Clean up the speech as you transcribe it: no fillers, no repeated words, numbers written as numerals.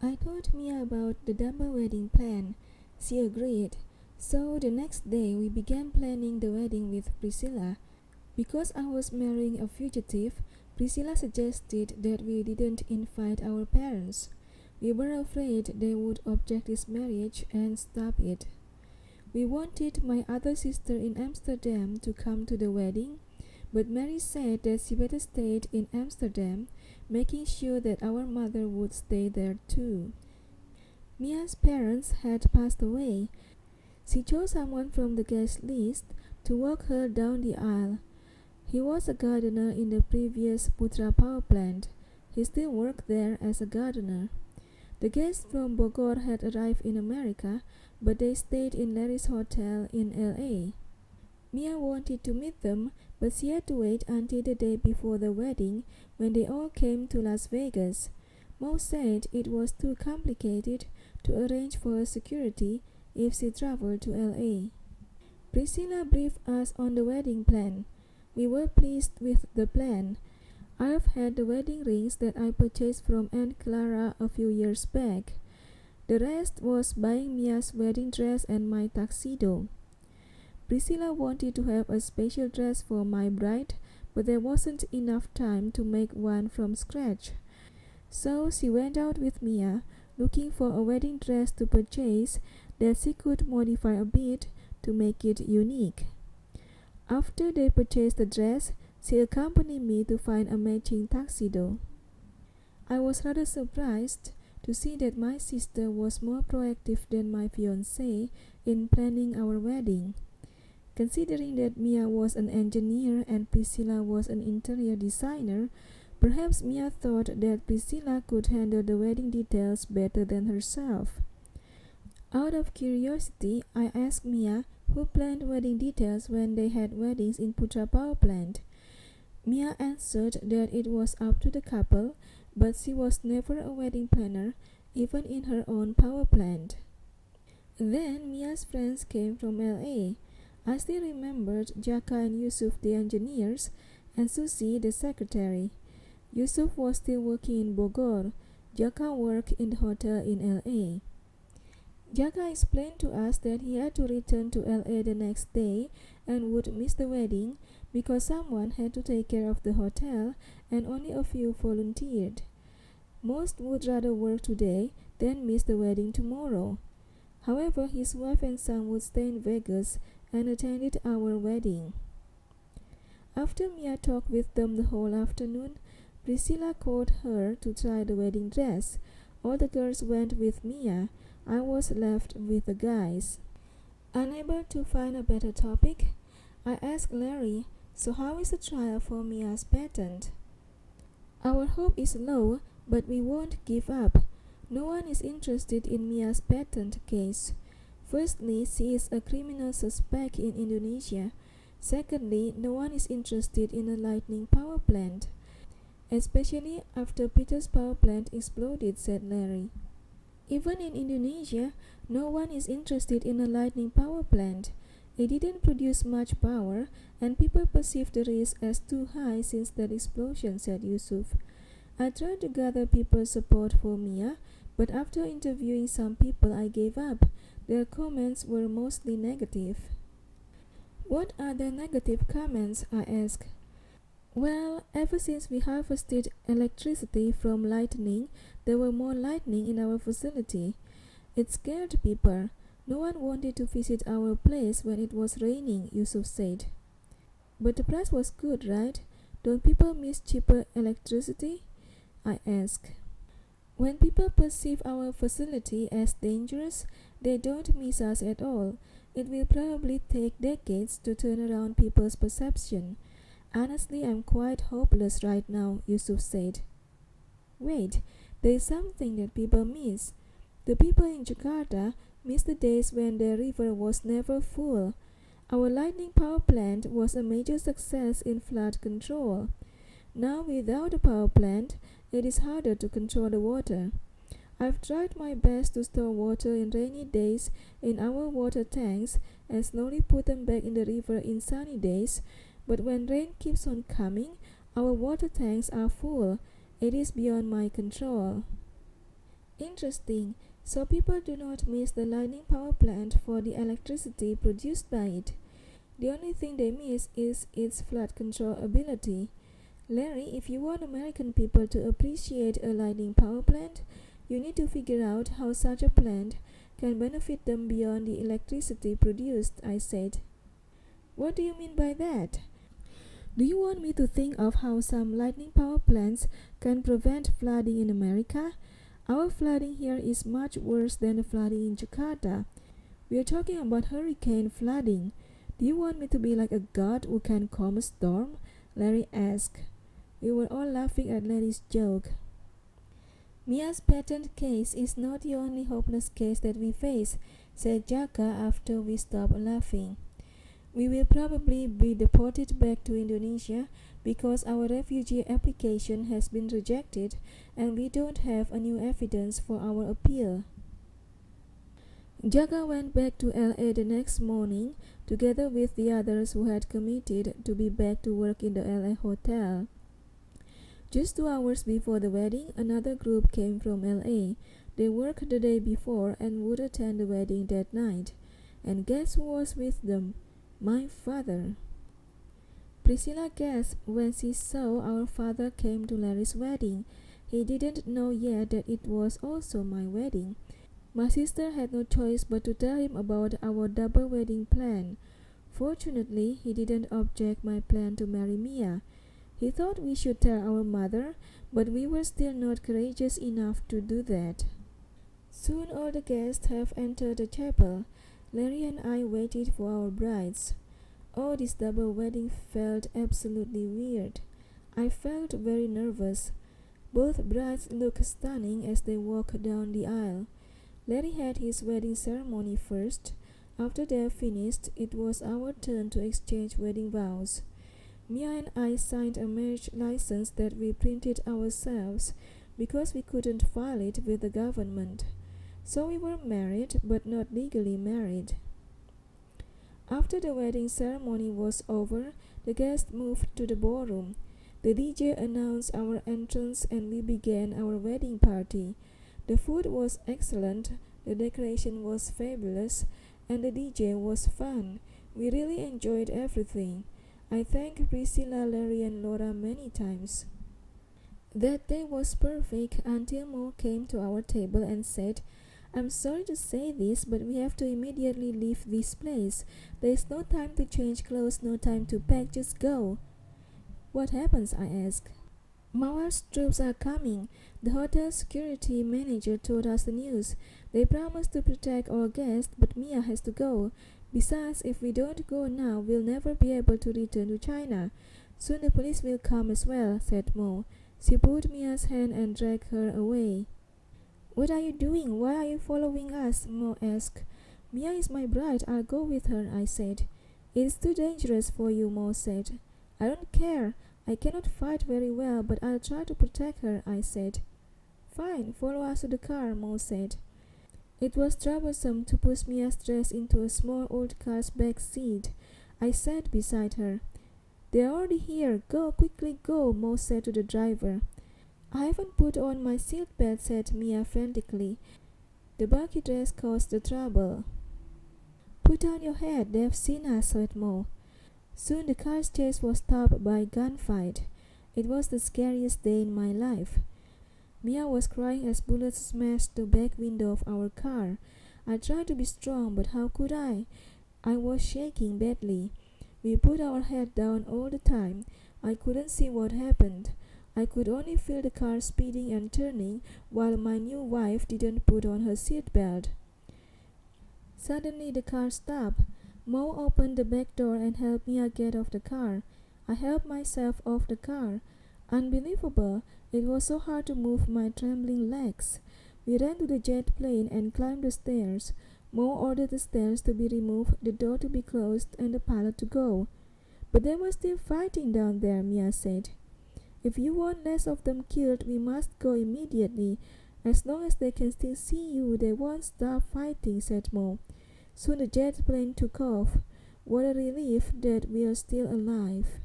I told Mia about the double wedding plan. She agreed. So the next day we began planning the wedding with Priscilla. Because I was marrying a fugitive, Priscilla suggested that we didn't invite our parents. We were afraid they would object this marriage and stop it. We wanted my other sister in Amsterdam to come to the wedding, but Mary said that she better stayed in Amsterdam, making sure that our mother would stay there too. Mia's parents had passed away. She chose someone from the guest list to walk her down the aisle. He was a gardener in the previous Putra power plant. He still worked there as a gardener. The guests from Bogor had arrived in America, but they stayed in Larry's hotel in LA. Mia wanted to meet them, but she had to wait until the day before the wedding when they all came to Las Vegas. Mo said it was too complicated to arrange for her security if she traveled to LA. Priscilla briefed us on the wedding plan. We were pleased with the plan. I've had the wedding rings that I purchased from Aunt Clara a few years back. The rest was buying Mia's wedding dress and my tuxedo. Priscilla wanted to have a special dress for my bride, but there wasn't enough time to make one from scratch. So she went out with Mia, looking for a wedding dress to purchase that she could modify a bit to make it unique. After they purchased the dress, she accompanied me to find a matching tuxedo. I was rather surprised to see that my sister was more proactive than my fiancé in planning our wedding. Considering that Mia was an engineer and Priscilla was an interior designer, perhaps Mia thought that Priscilla could handle the wedding details better than herself. Out of curiosity, I asked Mia who planned wedding details when they had weddings in Putra Power Plant. Mia answered that it was up to the couple, but she was never a wedding planner, even in her own power plant. Then Mia's friends came from LA. I still remembered Jaka and Yusuf the engineers, and Susie the secretary. Yusuf was still working in Bogor. Jaka worked in the hotel in LA. Jaka explained to us that he had to return to LA the next day and would miss the wedding because someone had to take care of the hotel and only a few volunteered. Most would rather work today than miss the wedding tomorrow. However, his wife and son would stay in Vegas and attended our wedding. After Mia talked with them the whole afternoon, Priscilla called her to try the wedding dress. All the girls went with Mia. I was left with the guys. Unable to find a better topic, I asked Larry, "So how is the trial for Mia's patent?" "Our hope is low, but we won't give up. No one is interested in Mia's patent case. Firstly, she is a criminal suspect in Indonesia. Secondly, no one is interested in a lightning power plant, especially after Peter's power plant exploded," said Larry. "Even in Indonesia, no one is interested in a lightning power plant. It didn't produce much power, and people perceive the risk as too high since that explosion," said Yusuf. "I tried to gather people's support for Mia, but after interviewing some people I gave up. Their comments were mostly negative." "What are the negative comments?" I asked. "Well, ever since we harvested electricity from lightning, there were more lightning in our facility. It scared people. No one wanted to visit our place when it was raining," Yusuf said. "But the price was good, right? Don't people miss cheaper electricity?" I asked. "When people perceive our facility as dangerous, they don't miss us at all. It will probably take decades to turn around people's perception. Honestly, I'm quite hopeless right now," Yusuf said. "Wait, there is something that people miss. The people in Jakarta miss the days when the river was never full. Our lightning power plant was a major success in flood control. Now, without a power plant, it is harder to control the water. I've tried my best to store water in rainy days in our water tanks and slowly put them back in the river in sunny days, but when rain keeps on coming, our water tanks are full. It is beyond my control." Interesting. So people do not miss the lightning power plant for the electricity produced by it. The only thing they miss is its flood control ability. Larry, if you want American people to appreciate a lightning power plant, you need to figure out how such a plant can benefit them beyond the electricity produced, I said. What do you mean by that? Do you want me to think of how some lightning power plants can prevent flooding in America? Our flooding here is much worse than the flooding in Jakarta. We are talking about hurricane flooding. Do you want me to be like a god who can calm a storm? Larry asked. We were all laughing at Larry's joke. Mia's patent case is not the only hopeless case that we face, said Jaka after we stopped laughing. We will probably be deported back to Indonesia because our refugee application has been rejected and we don't have a new evidence for our appeal. Jaka went back to LA the next morning together with the others who had committed to be back to work in the LA hotel. Just 2 hours before the wedding, another group came from LA. They worked the day before and would attend the wedding that night. And guess who was with them? My father. Priscilla gasped when she saw our father came to Larry's wedding. He didn't know yet that it was also my wedding. My sister had no choice but to tell him about our double wedding plan. Fortunately, he didn't object my plan to marry Mia. He thought we should tell our mother, but we were still not courageous enough to do that. Soon all the guests have entered the chapel. Larry and I waited for our brides. Oh, this double wedding felt absolutely weird. I felt very nervous. Both brides looked stunning as they walked down the aisle. Larry had his wedding ceremony first. After they finished, it was our turn to exchange wedding vows. Mia and I signed a marriage license that we printed ourselves because we couldn't file it with the government. So we were married, but not legally married. After the wedding ceremony was over, the guests moved to the ballroom. The DJ announced our entrance and we began our wedding party. The food was excellent, the decoration was fabulous, and the DJ was fun. We really enjoyed everything. I thanked Priscilla, Larry, and Laura many times. That day was perfect until Mo came to our table and said, I'm sorry to say this, but we have to immediately leave this place. There is no time to change clothes, no time to pack, just go. What happens? I asked. Mauer's troops are coming. The hotel security manager told us the news. They promised to protect our guests, but Mia has to go. Besides, if we don't go now, we'll never be able to return to China. Soon the police will come as well, said Mo. She pulled Mia's hand and dragged her away. What are you doing? Why are you following us? Mo asked. Mia is my bride. I'll go with her, I said. It's too dangerous for you, Mo said. I don't care. I cannot fight very well, but I'll try to protect her, I said. Fine, follow us to the car, Mo said. It was troublesome to push Mia's dress into a small old car's back seat. I sat beside her. They're already here. Go, quickly go, Mo said to the driver. I haven't put on my seatbelt, said Mia frantically. The bulky dress caused the trouble. Put down your head, they've seen us, said Mo. Soon the car's chase was stopped by a gunfight. It was the scariest day in my life. Mia was crying as bullets smashed the back window of our car. I tried to be strong, but how could I? I was shaking badly. We put our head down all the time. I couldn't see what happened. I could only feel the car speeding and turning while my new wife didn't put on her seatbelt. Suddenly the car stopped. Mo opened the back door and helped Mia get off the car. I helped myself off the car. Unbelievable! It was so hard to move my trembling legs. We ran to the jet plane and climbed the stairs. Mo ordered the stairs to be removed, the door to be closed, and the pilot to go. But they were still fighting down there, Mia said. If you want less of them killed, we must go immediately. As long as they can still see you, they won't stop fighting, said Mo. Soon the jet plane took off. What a relief that we are still alive.